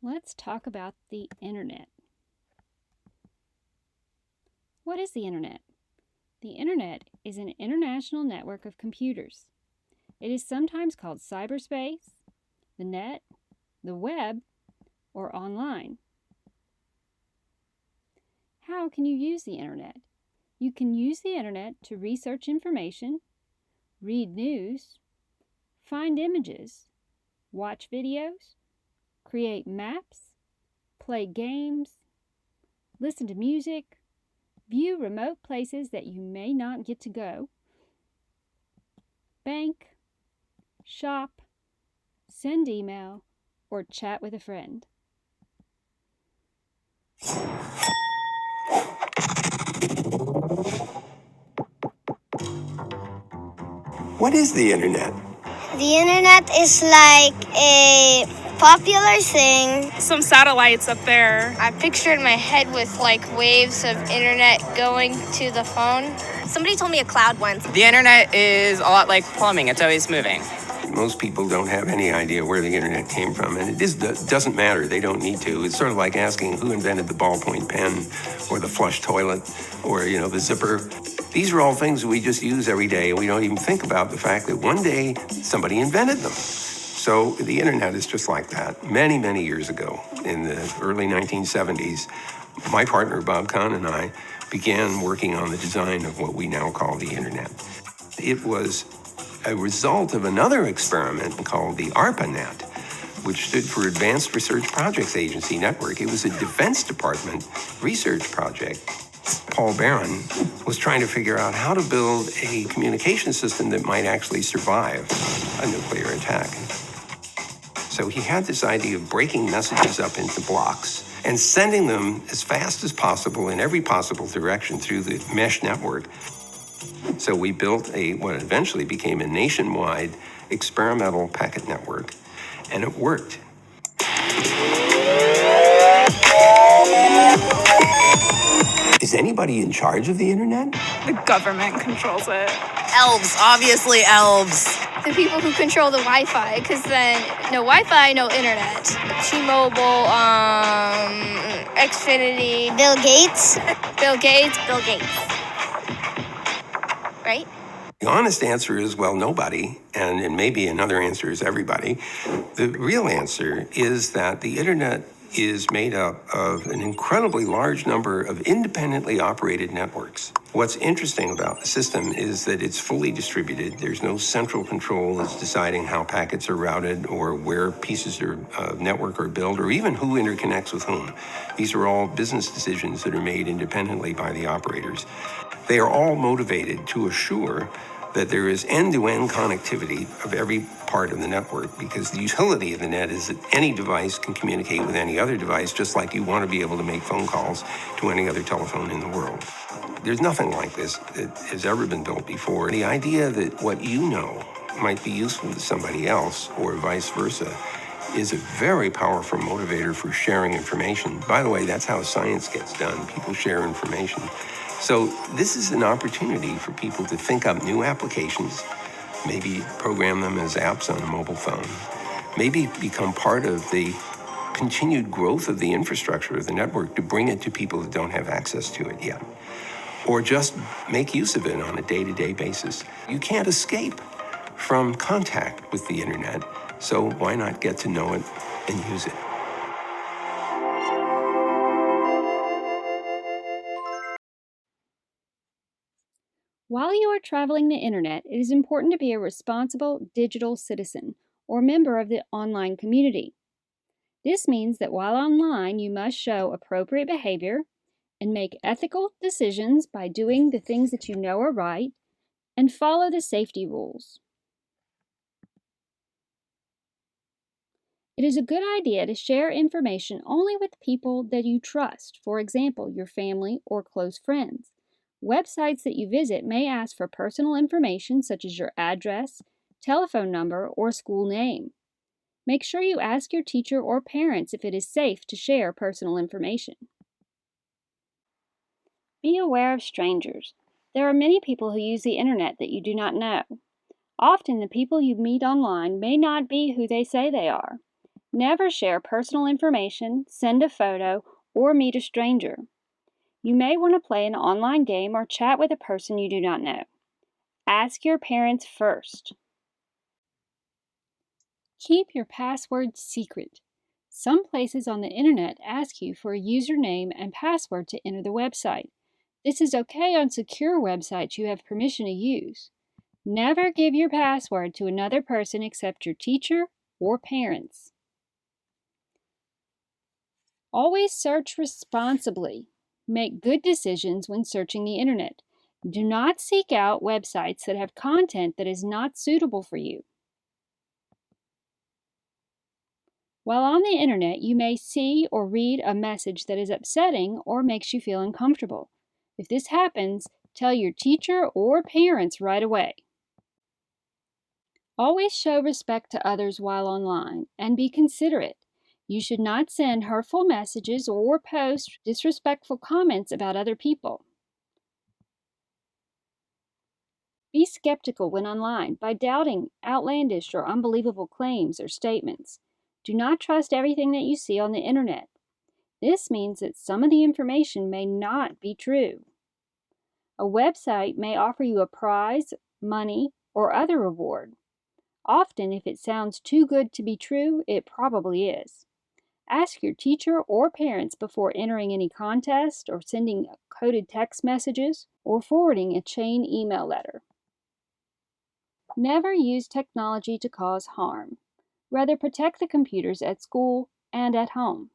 Let's talk about the internet. What is the internet? The internet is an international network of computers. It is sometimes called cyberspace, the net, the web, or online. How can you use the internet? You can use the internet to research information, read news, find images, watch videos, create maps, play games, listen to music, view remote places that you may not get to go, bank, shop, send email, or chat with a friend. What is the internet? The internet is like a popular thing. Some satellites up there. I picture in my head with like waves of internet going to the phone. Somebody told me a cloud once. The internet is a lot like plumbing. It's always moving. Most people don't have any idea where the internet came from, and it doesn't matter. They don't need to. It's sort of like asking who invented the ballpoint pen or the flush toilet or, the zipper. These are all things we just use every day, and we don't even think about the fact that one day somebody invented them. So the internet is just like that. Many, many years ago, in the early 1970s, my partner Bob Kahn and I began working on the design of what we now call the internet. It was a result of another experiment called the ARPANET, which stood for Advanced Research Projects Agency Network. It was a Defense Department research project. Paul Barron was trying to figure out how to build a communication system that might actually survive a nuclear attack. So he had this idea of breaking messages up into blocks and sending them as fast as possible in every possible direction through the mesh network. So we built what eventually became a nationwide experimental packet network, and it worked. Is anybody in charge of the internet? The government controls it. Elves, obviously elves. The people who control the Wi-Fi, because then no Wi-Fi, no internet. T-Mobile, Xfinity. Bill Gates. Bill Gates. Bill Gates. Right? The honest answer is, well, nobody, and maybe another answer is everybody. The real answer is that the internet is made up of an incredibly large number of independently operated networks. What's interesting about the system is that it's fully distributed. There's no central control that's deciding how packets are routed or where pieces of network are built or even who interconnects with whom. These are all business decisions that are made independently by the operators. They are all motivated to assure that there is end-to-end connectivity of every part of the network, because the utility of the net is that any device can communicate with any other device, just like you want to be able to make phone calls to any other telephone in the world. There's nothing like this that has ever been built before. The idea that what you know might be useful to somebody else, or vice versa, is a very powerful motivator for sharing information. By the way, that's how science gets done. People share information. So this is an opportunity for people to think up new applications, maybe program them as apps on a mobile phone, maybe become part of the continued growth of the infrastructure of the network to bring it to people that don't have access to it yet, or just make use of it on a day-to-day basis. You can't escape from contact with the internet, so why not get to know it and use it? While you are traveling the internet, it is important to be a responsible digital citizen or member of the online community. This means that while online, you must show appropriate behavior and make ethical decisions by doing the things that you know are right and follow the safety rules. It is a good idea to share information only with people that you trust, for example, your family or close friends. Websites that you visit may ask for personal information such as your address, telephone number, or school name. Make sure you ask your teacher or parents if it is safe to share personal information. Be aware of strangers. There are many people who use the internet that you do not know. Often the people you meet online may not be who they say they are. Never share personal information, send a photo, or meet a stranger. You may want to play an online game or chat with a person you do not know. Ask your parents first. Keep your password secret. Some places on the internet ask you for a username and password to enter the website. This is okay on secure websites you have permission to use. Never give your password to another person except your teacher or parents. Always search responsibly. Make good decisions when searching the internet. Do not seek out websites that have content that is not suitable for you. While on the internet, you may see or read a message that is upsetting or makes you feel uncomfortable. If this happens, tell your teacher or parents right away. Always show respect to others while online and be considerate. You should not send hurtful messages or post disrespectful comments about other people. Be skeptical when online by doubting outlandish or unbelievable claims or statements. Do not trust everything that you see on the internet. This means that some of the information may not be true. A website may offer you a prize, money, or other reward. Often, if it sounds too good to be true, it probably is. Ask your teacher or parents before entering any contest or sending coded text messages or forwarding a chain email letter. Never use technology to cause harm. Rather, protect the computers at school and at home.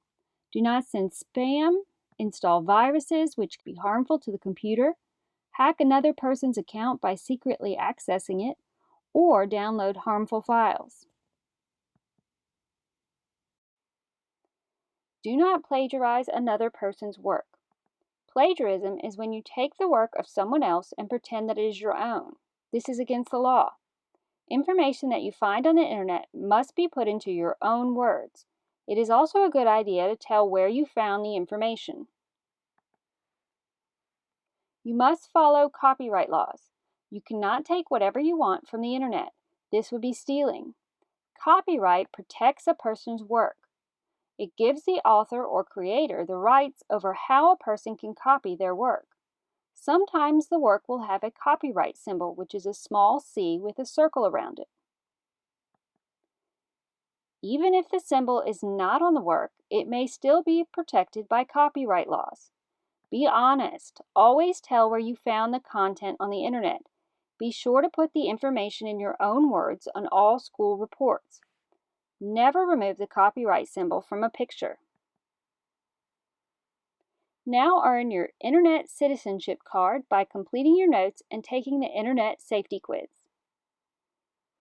Do not send spam, install viruses which can be harmful to the computer, hack another person's account by secretly accessing it, or download harmful files. Do not plagiarize another person's work. Plagiarism is when you take the work of someone else and pretend that it is your own. This is against the law. Information that you find on the internet must be put into your own words. It is also a good idea to tell where you found the information. You must follow copyright laws. You cannot take whatever you want from the internet. This would be stealing. Copyright protects a person's work. It gives the author or creator the rights over how a person can copy their work. Sometimes the work will have a copyright symbol, which is a small c with a circle around it. Even if the symbol is not on the work, it may still be protected by copyright laws. Be honest. Always tell where you found the content on the internet. Be sure to put the information in your own words on all school reports. Never remove the copyright symbol from a picture. Now earn your Internet Citizenship Card by completing your notes and taking the Internet Safety Quiz.